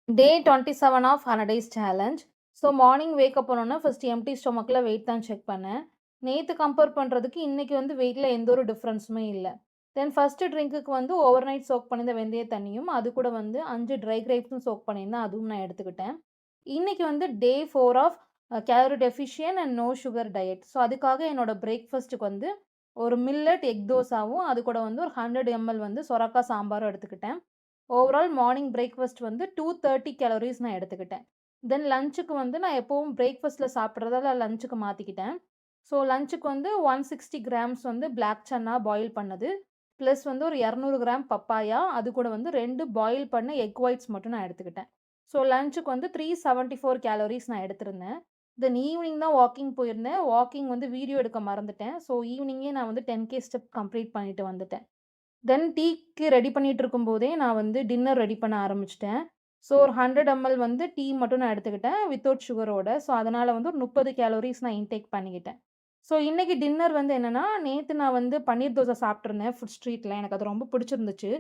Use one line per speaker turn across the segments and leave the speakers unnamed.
Day 27 of 100 days challenge. So morning wake up பண்ணோன்னே first empty ஸ்டொமக்கில weight தான் check பண்ணேன். நேத்து கம்பேர் பண்றதுக்கு இன்னைக்கு வந்து வெயிட்ல எந்த ஒரு டிஃபரன்ஸுமே இல்ல. தென் ஃபர்ஸ்ட் ட்ரிங்க்குக்கு வந்து ஓவர் நைட் சோக் பண்ணியிருந்த வெந்தய தண்ணியும், அது கூட வந்து 5 ட்ரை கிரேப்ஸும் சோக் பண்ணியிருந்தேன். அதுவும் நான் எடுத்துக்கிட்டேன். இன்னைக்கு வந்து day 4 of calorie deficient and no sugar diet. So அதுக்காக என்னோட பிரேக்ஃபாஸ்ட்டுக்கு வந்து ஒரு மில்லட் எக் தோசாவும், அது கூட வந்து ஒரு 100 எம்எல் வந்து சொரக்கா சாம்பாரும் எடுத்துக்கிட்டேன். ஓவரால் மார்னிங் பிரேக்ஃபாஸ்ட் வந்து 230 கேலோரிஸ் நான் எடுத்துக்கிட்டேன். தென் லஞ்சுக்கு வந்து நான் எப்பவும் பிரேக்ஃபாஸ்ட்ல சாப்பிடுறதால லஞ்சுக்கு மாத்திக்கிட்டேன். ஸோ லஞ்சுக்கு வந்து 160 கிராம்ஸ் வந்து பிளாக் சன்னா பாயில் பண்ணது. பிளஸ் வந்து ஒரு 200 கிராம் பப்பாயா, அது கூட வந்து 2 பாயில் பண்ண எக் ஒயிட்ஸ் மட்டும் நான் எடுத்துக்கிட்டேன். ஸோ லஞ்சுக்கு வந்து 374 கேலோரிஸ் நான் எடுத்திருந்தேன். தென் ஈவினிங் தான் வாக்கிங் போயிருந்தேன். வாக்கிங் வந்து வீடியோ எடுக்க மறந்துட்டேன். ஸோ ஈவினிங்கே நான் வந்து 10K ஸ்டெப் கம்ப்ளீட் பண்ணிட்டு வந்துட்டேன். தென் டீக்கு ரெடி பண்ணிட்டு இருக்கும்போதே நான் வந்து டின்னர் ரெடி பண்ண ஆரம்பிச்சுட்டேன். ஸோ ஒரு 100 எம்எல் வந்து டீ மட்டும் நான் எடுத்துக்கிட்டேன் வித்தவுட் சுகரோட. ஸோ அதனால வந்து ஒரு 30 கேலோரிஸ் நான் இன்டேக் பண்ணிக்கிட்டேன். ஸோ இன்னைக்கு டின்னர் வந்து என்னன்னா, நேத்து நான் வந்து பன்னீர் தோசை சாப்பிட்டுருந்தேன் ஃபுட் ஸ்ட்ரீட்ல. எனக்கு அது ரொம்ப பிடிச்சிருந்துச்சு.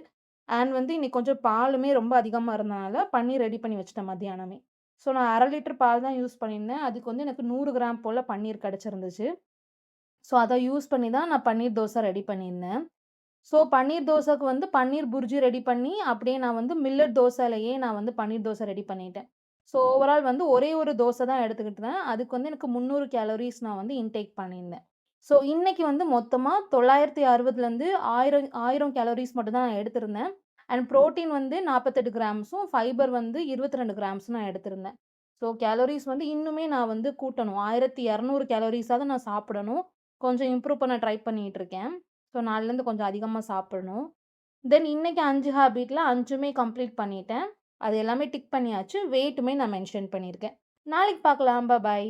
அண்ட் வந்து இன்னைக்கு கொஞ்சம் பாலுமே ரொம்ப அதிகமா இருந்தனால பன்னீர் ரெடி பண்ணி வச்சுட்டேன் மத்தியானமே. ஸோ நான் 1/2 லிட்டர் பால் தான் யூஸ் பண்ணியிருந்தேன். அதுக்கு வந்து எனக்கு 100 கிராம் போல பன்னீர் கிடைச்சிருந்துச்சு. ஸோ அத யூஸ் பண்ணி தான் நான் பன்னீர் தோசை ரெடி பண்ணியிருந்தேன். ஸோ பன்னீர் தோசைக்கு வந்து பன்னீர் புர்ஜி ரெடி பண்ணி, அப்படியே நான் வந்து மில்லட் தோசையிலேயே நான் வந்து பன்னீர் தோசை ரெடி பண்ணிட்டேன். ஸோ ஓவரால் வந்து ஒரே ஒரு தோசை தான் எடுத்துக்கிட்டேன். அதுக்கு வந்து எனக்கு 300 கேலோரிஸ் நான் வந்து இன்டேக் பண்ணியிருந்தேன். ஸோ இன்னைக்கு வந்து மொத்தமா 960லேருந்து 1000 கேலோரிஸ் மட்டும் தான் நான் எடுத்திருந்தேன். அண்ட் புரோட்டீன் வந்து 48 கிராம்ஸும், ஃபைபர் வந்து 22 கிராம்ஸும் நான் எடுத்திருந்தேன். ஸோ கேலோரிஸ் வந்து இன்னுமே நான் வந்து கூட்டணும். 1200 கேலோரிஸாவது நான் சாப்பிடணும். கொஞ்சம் இம்ப்ரூவ் பண்ண ட்ரை பண்ணிட்டு இருக்கேன். ஸோ நாளைலருந்து கொஞ்சம் அதிகமா சாப்பிடணும். தென் இன்னைக்கு 5 ஹேபிட்ல 5மே கம்ப்ளீட் பண்ணிட்டேன். அது எல்லாமே டிக் பண்ணியாச்சு. வெயிட்டுமே நான் மென்ஷன் பண்ணியிருக்கேன். நாளைக்கு பார்க்கலாம். பாய்.